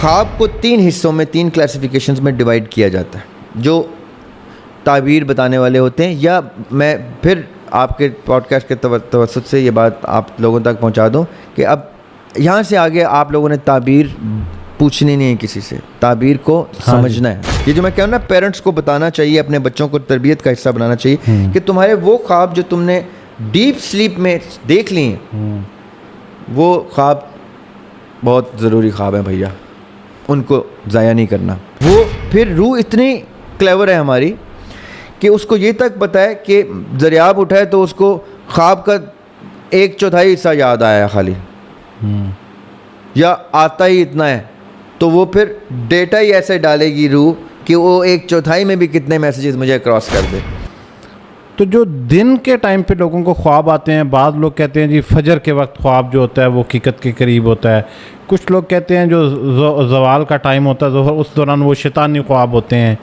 خواب کو 3 حصوں میں 3 کلاسیفیکیشنز میں ڈیوائڈ کیا جاتا ہے جو تعبیر بتانے والے ہوتے ہیں. یا میں پھر آپ کے پوڈ کاسٹ کے توسط سے یہ بات آپ لوگوں تک پہنچا دوں کہ اب یہاں سے آگے آپ لوگوں نے تعبیر پوچھنی نہیں ہے کسی سے, تعبیر کو سمجھنا ہے. یہ جو میں کہوں نا, پیرنٹس کو بتانا چاہیے, اپنے بچوں کو تربیت کا حصہ بنانا چاہیے کہ تمہارے وہ خواب جو تم نے ڈیپ سلیپ میں دیکھ لی ہیں, وہ خواب بہت ضروری خواب ہیں بھیا, ان کو ضائع نہیں کرنا. وہ پھر روح اتنی کلیور ہے ہماری کہ اس کو یہ تک پتہ ہے کہ دریاب اٹھائے تو اس کو خواب کا 1/4 حصہ یاد آیا خالی, یا آتا ہی اتنا ہے, تو وہ پھر ڈیٹا ہی ایسے ڈالے گی روح کہ وہ 1/4 میں بھی کتنے میسیجز مجھے کراس کر دے. تو جو دن کے ٹائم پہ لوگوں کو خواب آتے ہیں, بعض لوگ کہتے ہیں جی فجر کے وقت خواب جو ہوتا ہے وہ حقیقت کے قریب ہوتا ہے. کچھ لوگ کہتے ہیں جو زوال کا ٹائم ہوتا ہے ظہر, اس دوران وہ شیطانی خواب ہوتے ہیں.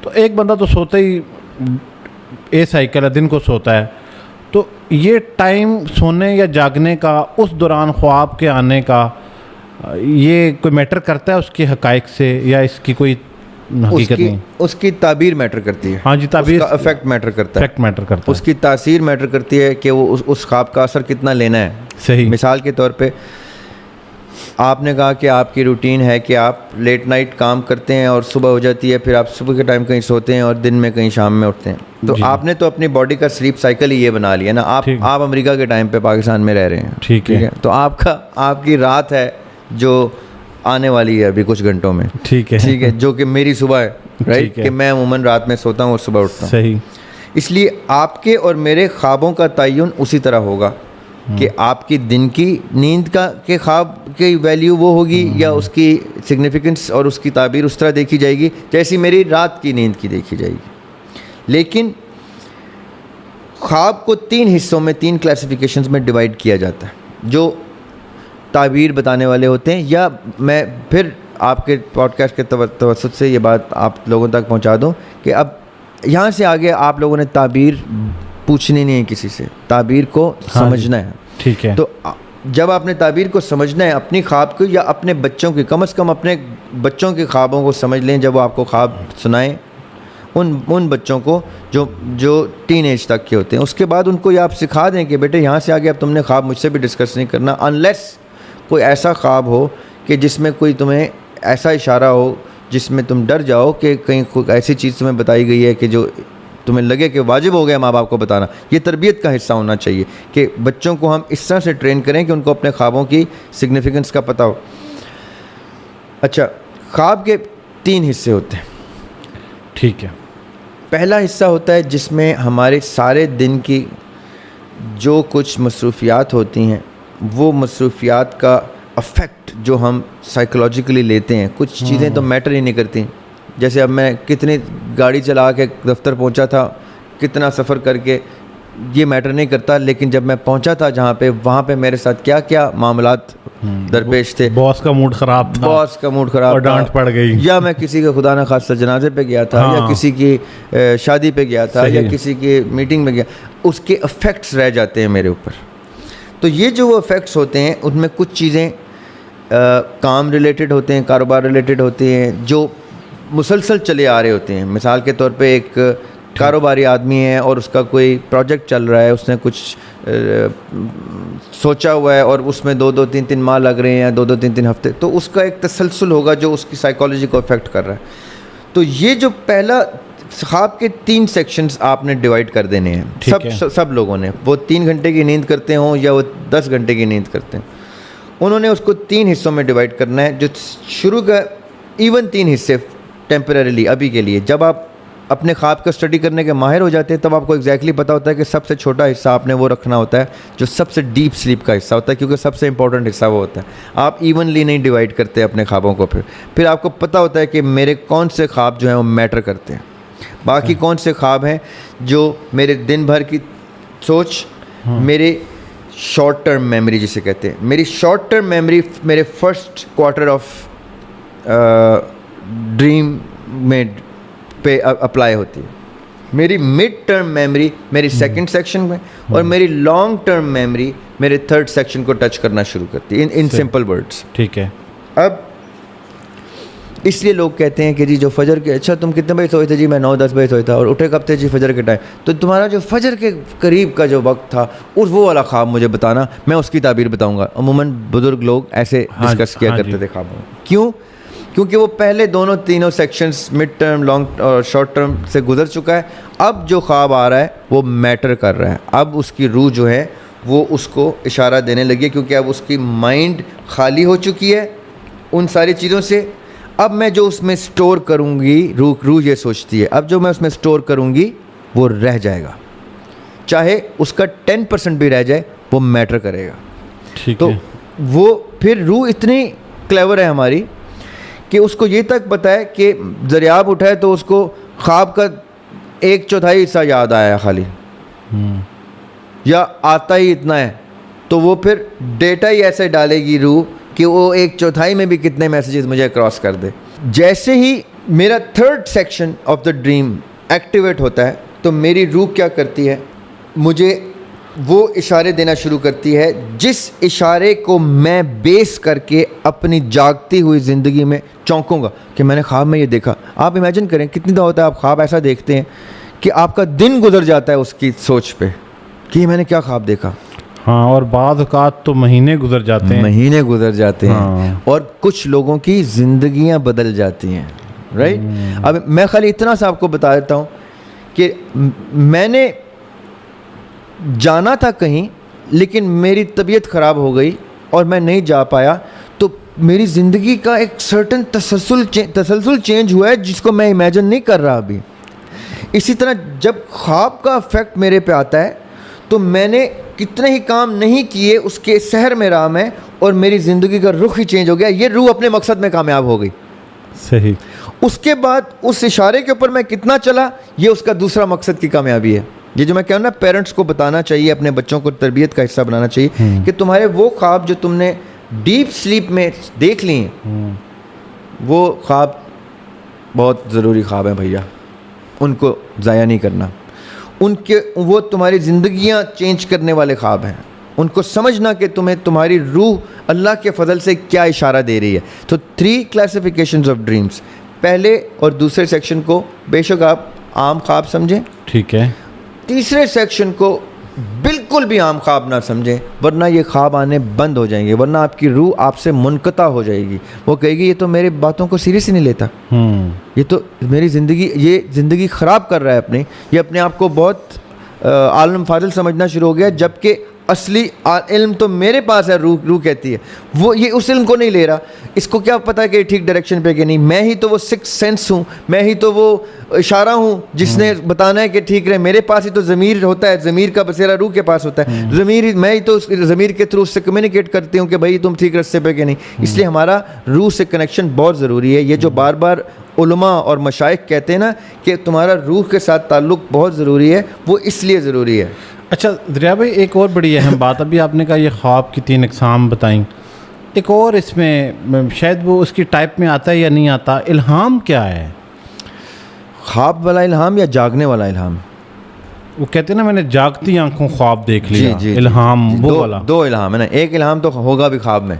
تو ایک بندہ تو سوتا ہی سائیکل ہے, دن کو سوتا ہے. تو یہ ٹائم سونے یا جاگنے کا, اس دوران خواب کے آنے کا, یہ کوئی میٹر کرتا ہے اس کے حقائق سے, یا اس کی کوئی حقیقت نہیں؟ اس کی تعبیر میٹر کرتی ہے. ہاں جی, تعبیر, اس کا افیکٹ میٹر کرتا ہے. افیکٹ میٹر کرتا ہے. اس کی تاثیر میٹر کرتی ہے کہ وہ اس خواب کا اثر کتنا لینا ہے. صحیح. مثال کے طور پہ آپ نے کہا کہ آپ کی روٹین ہے کہ آپ لیٹ نائٹ کام کرتے ہیں اور صبح ہو جاتی ہے, پھر آپ صبح کے ٹائم کہیں سوتے ہیں اور دن میں کہیں شام میں اٹھتے ہیں. تو آپ نے تو اپنی باڈی کا سلیپ سائیکل ہی یہ بنا لیا نا. آپ امریکہ کے ٹائم پہ پاکستان میں رہ رہے ہیں, ٹھیک ہے, تو آپ کی رات ہے جو آنے والی ہے ابھی کچھ گھنٹوں میں, ٹھیک ہے, جو کہ میری صبح ہے, رائٹ, کہ میں عموماً رات میں سوتا ہوں اور صبح اٹھتا ہوں. صحیح. اس لیے آپ کے اور میرے خوابوں کا تعین اسی طرح ہوگا کہ آپ کی دن کی نیند کے خواب کی ویلیو وہ ہوگی, یا اس کی سگنیفیکنس اور اس کی تعبیر اس طرح دیکھی جائے گی جیسی میری رات کی نیند کی دیکھی جائے گی. لیکن خواب کو 3 حصوں میں 3 کلاسیفیکیشنز میں ڈیوائڈ کیا جاتا ہے جو تعبیر بتانے والے ہوتے ہیں. یا میں پھر آپ کے پوڈ کاسٹ کے توسط سے یہ بات آپ لوگوں تک پہنچا دوں کہ اب یہاں سے آگے آپ لوگوں نے تعبیر پوچھنی نہیں ہے کسی سے, تعبیر کو سمجھنا ہے. ٹھیک ہے. تو جب آپ نے تعبیر کو سمجھنا ہے, اپنی خواب کو یا اپنے بچوں کی, کم از کم اپنے بچوں کے خوابوں کو سمجھ لیں. جب وہ آپ کو خواب سنائیں, ان بچوں کو جو ٹین ایج تک کے ہوتے ہیں, اس کے بعد ان کو یہ آپ سکھا دیں کہ بیٹے یہاں سے آگے اب تم نے خواب مجھ سے بھی ڈسکس نہیں کرنا, انلیس کوئی ایسا خواب ہو کہ جس میں کوئی تمہیں ایسا اشارہ ہو جس میں تم ڈر جاؤ کہ کہیں کوئی ایسی چیز تمہیں بتائی گئی ہے کہ جو تمہیں لگے کہ واجب ہو گیا ماں باپ کو بتانا. یہ تربیت کا حصہ ہونا چاہیے کہ بچوں کو ہم اس طرح سے ٹرین کریں کہ ان کو اپنے خوابوں کی سگنیفیکنس کا پتہ ہو. اچھا, خواب کے 3 حصے ہوتے ہیں. ٹھیک ہے. پہلا حصہ ہوتا ہے جس میں ہمارے سارے دن کی جو کچھ مصروفیات ہوتی ہیں, وہ مصروفیات کا افیکٹ جو ہم سائیکولوجیکلی لیتے ہیں. کچھ چیزیں تو میٹر ہی نہیں کرتی, جیسے اب میں کتنی گاڑی چلا کے دفتر پہنچا تھا, کتنا سفر کر کے, یہ میٹر نہیں کرتا. لیکن جب میں پہنچا تھا جہاں پہ, وہاں پہ میرے ساتھ کیا کیا معاملات درپیش تھے. باس کا موڈ خراب تھا, باس کا موڈ خراب, اور ڈانٹ پڑ گئی, یا میں کسی کے خدا نخواستہ جنازے پہ گیا تھا, یا کسی کی شادی پہ گیا تھا, یا کسی کی میٹنگ میں گیا, اس کے افیکٹس رہ جاتے ہیں میرے اوپر. تو یہ جو وہ افیکٹس ہوتے ہیں, ان میں کچھ چیزیں کام ریلیٹڈ ہوتے ہیں, کاروبار ریلیٹڈ ہوتے ہیں, جو مسلسل چلے آ رہے ہوتے ہیں. مثال کے طور پہ ایک کاروباری آدمی ہے اور اس کا کوئی پروجیکٹ چل رہا ہے, اس نے کچھ سوچا ہوا ہے اور اس میں 2-2 3-3 ماہ لگ رہے ہیں, 2-2 3-3 ہفتے, تو اس کا ایک تسلسل ہوگا جو اس کی سائیکالوجی کو افیکٹ کر رہا ہے. تو یہ جو پہلا خواب کے 3 سیکشنز آپ نے ڈیوائڈ کر دینے ہیں سب لوگوں نے, وہ 3 گھنٹے کی نیند کرتے ہوں یا وہ 10 گھنٹے کی نیند کرتے ہیں, انہوں نے اس کو 3 حصوں میں ڈیوائڈ کرنا ہے. جو شروع کا ایون 3 حصے ٹیمپریریلی ابھی کے لیے, جب آپ اپنے خواب کا اسٹڈی کرنے کے ماہر ہو جاتے ہیں تب آپ کو ایگزیکٹلی پتہ ہوتا ہے کہ سب سے چھوٹا حصہ آپ نے وہ رکھنا ہوتا ہے جو سب سے ڈیپ سلیپ کا حصہ ہوتا ہے, کیونکہ سب سے امپورٹنٹ حصہ وہ ہوتا ہے. آپ ایونلی نہیں ڈیوائڈ کرتے اپنے خوابوں کو. پھر آپ کو پتہ ہوتا ہے کہ میرے کون سے خواب جو ہیں وہ میٹر کرتے ہیں, باقی کون سے خواب ہیں جو میرے دن بھر کی سوچ, میرے شارٹ ٹرم میموری جسے کہتے ہیں. میری شارٹ ٹرم میموری میرے فرسٹ کوارٹر آف ڈریم میں پہ اپلائی ہوتی ہے, میری مڈ ٹرم میموری میری سیکنڈ سیکشن میں, اور میری لانگ ٹرم میموری میرے تھرڈ سیکشن کو ٹچ کرنا شروع کرتی ہے. ان سمپل ورڈس. ٹھیک ہے. اب اس لیے لوگ کہتے ہیں کہ جی جو فجر کے اچھا تم کتنے بجے سوئے تھے؟ جی میں 9-10 بجے سوئے تھا. اور اٹھے کب تھے؟ جی فجر کے ٹائم. تو تمہارا جو فجر کے قریب کا جو وقت تھا اس وہ والا خواب مجھے بتانا, میں اس کی تعبیر بتاؤں گا. عموماً بزرگ لوگ ایسے ڈسکس کیا کرتے تھے خوابوں. کیوں؟ کیونکہ وہ پہلے تینوں سیکشنز مڈ ٹرم, لانگ اور شارٹ ٹرم سے گزر چکا ہے. اب جو خواب آ رہا ہے وہ میٹر کر رہا ہے. اب اس کی روح جو ہے وہ اس کو اشارہ دینے لگی ہے, کیونکہ اب اس کی مائنڈ خالی ہو چکی ہے ان ساری چیزوں سے. اب میں جو اس میں سٹور کروں گی, روح یہ سوچتی ہے اب جو میں اس میں سٹور کروں گی وہ رہ جائے گا, چاہے اس کا 10% بھی رہ جائے وہ میٹر کرے گا. تو وہ پھر روح اتنی کلیور ہے ہماری کہ اس کو یہ تک پتہ ہے کہ دریاب اٹھائے تو اس کو خواب کا 1/4 حصہ یاد آیا خالی, یا آتا ہی اتنا ہے, تو وہ پھر ڈیٹا ہی ایسے ڈالے گی روح کہ وہ 1/4 میں بھی کتنے میسیجز مجھے کراس کر دے. جیسے ہی میرا 3rd section of the dream activate ہوتا ہے تو میری روح کیا کرتی ہے, مجھے وہ اشارے دینا شروع کرتی ہے جس اشارے کو میں بیس کر کے اپنی جاگتی ہوئی زندگی میں چونکوں گا کہ میں نے خواب میں یہ دیکھا. آپ امیجن کریں کتنی دفعہ ہوتا ہے آپ خواب ایسا دیکھتے ہیں کہ آپ کا دن گزر جاتا ہے اس کی سوچ پہ کہ یہ میں نے کیا خواب دیکھا. ہاں, اور بعض اوقات تو مہینے گزر جاتے ہیں, اور کچھ لوگوں کی زندگیاں بدل جاتی ہیں, رائٹ. اب میں خالی اتنا سا آپ کو بتا دیتا ہوں کہ میں نے جانا تھا کہیں لیکن میری طبیعت خراب ہو گئی اور میں نہیں جا پایا, تو میری زندگی کا ایک سرٹن تسلسل چینج ہوا ہے جس کو میں امیجن نہیں کر رہا ابھی. اسی طرح جب خواب کا افیکٹ میرے پہ آتا ہے تو میں نے کتنے ہی کام نہیں کیے اس کے سحر میں رہا میں, اور میری زندگی کا رخ ہی چینج ہو گیا. یہ روح اپنے مقصد میں کامیاب ہو گئی. صحیح. اس کے بعد اس اشارے کے اوپر میں کتنا چلا, یہ اس کا دوسرا مقصد کی کامیابی ہے. یہ جو میں کہوں نا, پیرنٹس کو بتانا چاہیے, اپنے بچوں کو تربیت کا حصہ بنانا چاہیے کہ تمہارے وہ خواب جو تم نے ڈیپ سلیپ میں دیکھ لی ہیں وہ خواب بہت ضروری خواب ہیں بھیا, ان کو ضائع نہیں کرنا. وہ تمہاری زندگیاں چینج کرنے والے خواب ہیں. ان کو سمجھنا کہ تمہاری روح اللہ کے فضل سے کیا اشارہ دے رہی ہے. تو 3 کلاسیفیکیشنز آف ڈریمز, پہلے اور دوسرے سیکشن کو بے شک آپ عام خواب سمجھیں, ٹھیک ہے, تیسرے سیکشن کو بالکل بھی عام خواب نہ سمجھیں, ورنہ یہ خواب آنے بند ہو جائیں گے, ورنہ آپ کی روح آپ سے منقطع ہو جائے گی. وہ کہے گی یہ تو میرے باتوں کو سیریس ہی نہیں لیتا, یہ تو میری زندگی خراب کر رہا ہے اپنی, یہ اپنے آپ کو بہت عالم فاضل سمجھنا شروع ہو گیا, جبکہ اصلی علم تو میرے پاس ہے. روح کہتی ہے وہ یہ اس علم کو نہیں لے رہا, اس کو کیا پتہ کہ ٹھیک ڈائریکشن پہ کہ نہیں, میں ہی تو وہ 6 سینس ہوں, میں ہی تو وہ اشارہ ہوں جس نے بتانا ہے کہ ٹھیک رہے. میرے پاس ہی تو ضمیر ہوتا ہے, ضمیر کا بسیرا روح کے پاس ہوتا ہے. میں ہی تو ضمیر کے تھرو اس سے کمیونیکیٹ کرتی ہوں کہ بھائی تم ٹھیک رستے پہ کہ نہیں. اس لیے ہمارا روح سے کنیکشن بہت ضروری ہے. یہ جو بار بار علماء اور مشائخ کہتے ہیں نا کہ تمہارا روح کے ساتھ تعلق بہت ضروری ہے, وہ اس لیے ضروری ہے. اچھا دریا بھائی, ایک اور بڑی اہم بات, ابھی آپ نے کہا یہ خواب کی 3 اقسام بتائیں, ایک اور اس میں شاید وہ اس کی ٹائپ میں آتا ہے یا نہیں آتا, الہام کیا ہے؟ خواب والا الہام یا جاگنے والا الہام؟ وہ کہتے ہیں نا میں نے جاگتی آنکھوں خواب دیکھ لیا. الہام وہ والا 2 الہام ہے نا, ایک الہام تو ہوگا بھی خواب میں.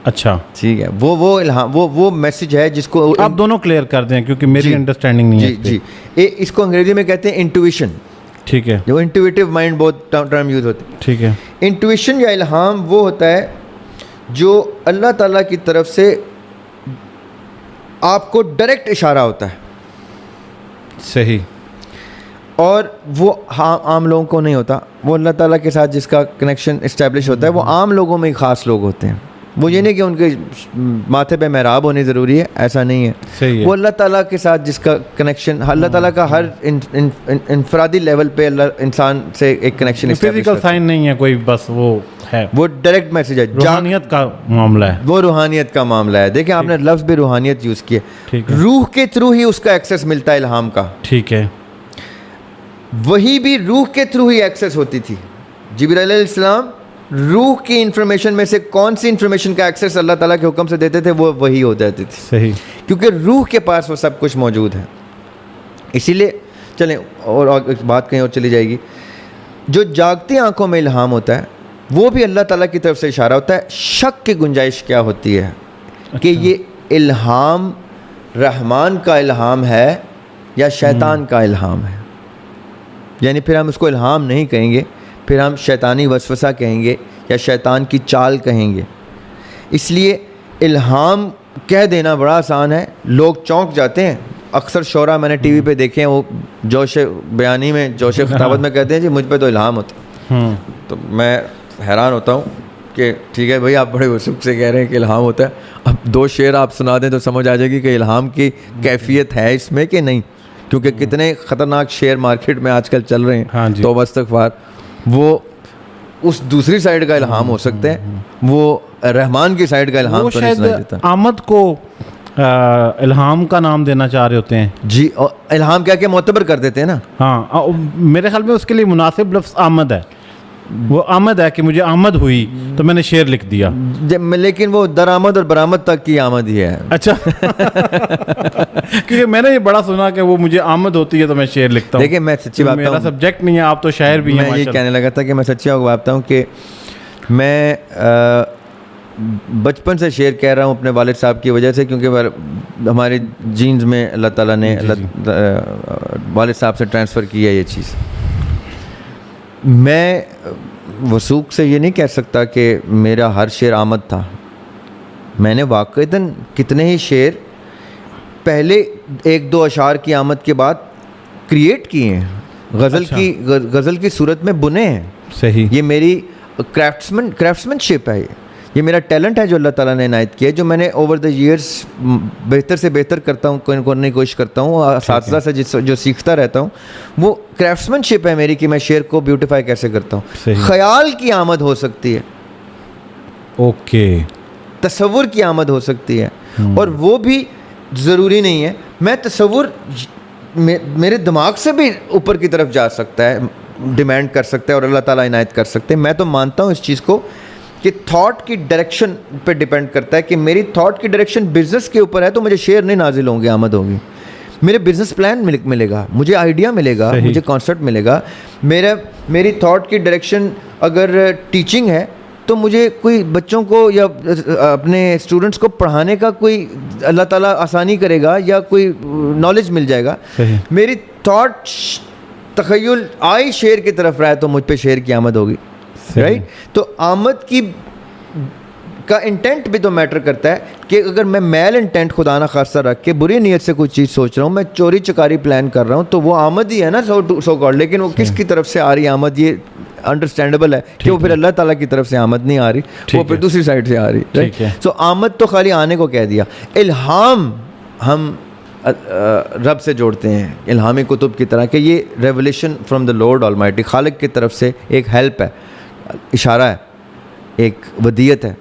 اچھا ٹھیک ہے, وہ الہام وہ میسج ہے جس کو آپ دونوں کلیئر کر دیں کیونکہ میری انڈرسٹینڈنگ نہیں ہے. جی اس کو انگریزی میں کہتے ہیں انٹویشن. ٹھیک ہے, جو انٹویٹیو مائنڈ بہت ٹرم یوز ہوتی ہے. ٹھیک ہے. انٹویشن یا الہام وہ ہوتا ہے جو اللہ تعالیٰ کی طرف سے آپ کو ڈائریکٹ اشارہ ہوتا ہے. صحیح. اور وہ عام لوگوں کو نہیں ہوتا. وہ اللہ تعالیٰ کے ساتھ جس کا کنیکشن اسٹیبلش ہوتا ہے وہ عام لوگوں میں ہی خاص لوگ ہوتے ہیں. وہ یہ نہیں کہ ان کے ماتھے پہ محراب ہونی ضروری ہے, ایسا نہیں ہے. صحیح ہے. وہ اللہ تعالیٰ کے ساتھ جس کا کنیکشن, اللہ تعالیٰ کا ہر انفرادی لیول پہ اللہ انسان سے ایک کنیکشن, فزیکل سائن نہیں ہے کوئی, بس وہ ہے, وہ ڈائریکٹ میسج ہے, روحانیت کا معاملہ ہے. وہ روحانیت کا معاملہ ہے. دیکھیں آپ نے لفظ بھی روحانیت یوز کیا, روح کے تھرو ہی اس کا ایکسیس ملتا ہے الہام کا. ٹھیک ہے. وہی بھی روح کے تھرو ہی ایکسیس ہوتی تھی. جبرائیل علیہ السلام روح کی انفارمیشن میں سے کون سی انفارمیشن کا ایکسیس اللہ تعالیٰ کے حکم سے دیتے تھے, وہ وہی ہو جاتی تھی. صحیح. کیونکہ روح کے پاس وہ سب کچھ موجود ہے. اسی لیے چلیں اور بات کہیں اور چلی جائے گی. جو جاگتی آنکھوں میں الہام ہوتا ہے وہ بھی اللہ تعالیٰ کی طرف سے اشارہ ہوتا ہے. شک کی گنجائش کیا ہوتی ہے کہ یہ الہام رحمان کا الہام ہے یا شیطان کا الہام ہے. یعنی پھر ہم اس کو الہام نہیں کہیں گے, پھر ہم شیطانی وسوسہ کہیں گے یا شیطان کی چال کہیں گے. اس لیے الہام کہہ دینا بڑا آسان ہے, لوگ چونک جاتے ہیں. اکثر شعراء میں نے ٹی وی پہ دیکھے ہیں, وہ جوش بیانی میں, جوش خطابت میں کہتے ہیں جی مجھ پہ تو الہام ہوتا ہے. تو میں حیران ہوتا ہوں کہ ٹھیک ہے بھائی, آپ بڑے وسوخ سے کہہ رہے ہیں کہ الہام ہوتا ہے, اب 2 شعر آپ سنا دیں تو سمجھ آ جائے گی کہ الہام کی کیفیت ہے اس میں کہ نہیں, کیونکہ کتنے خطرناک شعر مارکیٹ میں آج کل چل رہے ہیں. توبہ استغفار, وہ اس دوسری سائڈ کا الہام ہو سکتے ہیں, وہ رحمان کی سائڈ کا الہام تو نہیں سنا دیتا. آمد کو الہام کا نام دینا چاہ رہے ہوتے ہیں جی, اور الہام کیا کہ معتبر کر دیتے ہیں نا. ہاں, میرے خیال میں اس کے لیے مناسب لفظ آمد ہے. وہ آمد ہے کہ مجھے آمد ہوئی تو میں نے شعر لکھ دیا, لیکن وہ درآمد اور برآمد تک کی آمد ہی ہے. اچھا, کیونکہ میں نے یہ بڑا سنا کہ وہ مجھے آمد ہوتی ہے تو میں شعر لکھتا ہوں. دیکھیں میں سچی بات میرا سبجیکٹ نہیں ہے, آپ تو شاعر بھی ہیں. میں یہ کہنے لگا تھا کہ میں سچی بات ہوں کہ میں بچپن سے شعر کہہ رہا ہوں اپنے والد صاحب کی وجہ سے, کیونکہ ہمارے جینز میں اللہ تعالیٰ نے والد صاحب سے ٹرانسفر کی ہے یہ چیز. میں وثوق سے یہ نہیں کہہ سکتا کہ میرا ہر شعر آمد تھا. میں نے واقعتاً کتنے ہی شعر پہلے 1-2 اشعار کی آمد کے بعد کریٹ کیے ہیں, غزل کی صورت میں بنے ہیں. صحیح, یہ میری کرافٹسمین شپ ہے, یہ میرا ٹیلنٹ ہے جو اللہ تعالیٰ نے عنایت کیا ہے, جو میں نے اوور دا ایئرس بہتر سے بہتر کرتا ہوں, کرنے کی کوشش کرتا ہوں, اساتذہ سے جو سیکھتا رہتا ہوں. وہ کرافٹسمین شپ ہے میری کہ میں شعر کو بیوٹیفائی کیسے کرتا ہوں. خیال کی آمد ہو سکتی ہے, اوکے, تصور کی آمد ہو سکتی ہے, اور وہ بھی ضروری نہیں ہے. میں تصور میرے دماغ سے بھی اوپر کی طرف جا سکتا ہے, ڈیمانڈ کر سکتا ہے, اور اللہ تعالیٰ عنایت کر سکتے ہیں. میں تو مانتا ہوں اس چیز کو کہ تھاٹ کی ڈائریکشن پہ ڈیپینڈ کرتا ہے, کہ میری تھاٹ کی ڈائریکشن بزنس کے اوپر ہے تو مجھے شعر نہیں نازل ہوں گے, آمد ہوگی. میرے بزنس پلان ملے گا, مجھے آئیڈیا ملے گا, مجھے کانسیپٹ ملے گا. میری تھاٹ کی ڈائریکشن اگر ٹیچنگ ہے تو مجھے کوئی بچوں کو یا اپنے اسٹوڈنٹس کو پڑھانے کا کوئی اللہ تعالیٰ آسانی کرے گا, یا کوئی نالج مل جائے گا. میری تھاٹ تخیل آئی شعر کی طرف رہا ہے تو مجھ پہ شعر کی آمد ہوگی. رائٹ, تو آمد کا انٹینٹ بھی تو میٹر کرتا ہے, کہ اگر میں میل انٹینٹ خدا نہ خاصہ رکھ کے بری نیت سے کوئی چیز سوچ رہا ہوں, میں چوری چکاری پلان کر رہا ہوں, تو وہ آمد ہی ہے نا سو کالڈ. لیکن وہ کس کی طرف سے آ رہی آمد, یہ انڈرسٹینڈیبل ہے کہ وہ پھر اللہ تعالیٰ کی طرف سے آمد نہیں آ رہی, وہ پھر دوسری سائڈ سے آ رہی. سو آمد تو خالی آنے کو کہہ دیا. الہام ہم رب سے جوڑتے ہیں الہامی کتب کی طرح, کہ یہ revelation from the lord Almighty, خالق کی طرف سے ایک ہیلپ ہے, اشارہ ہے, ایک ودیت ہے.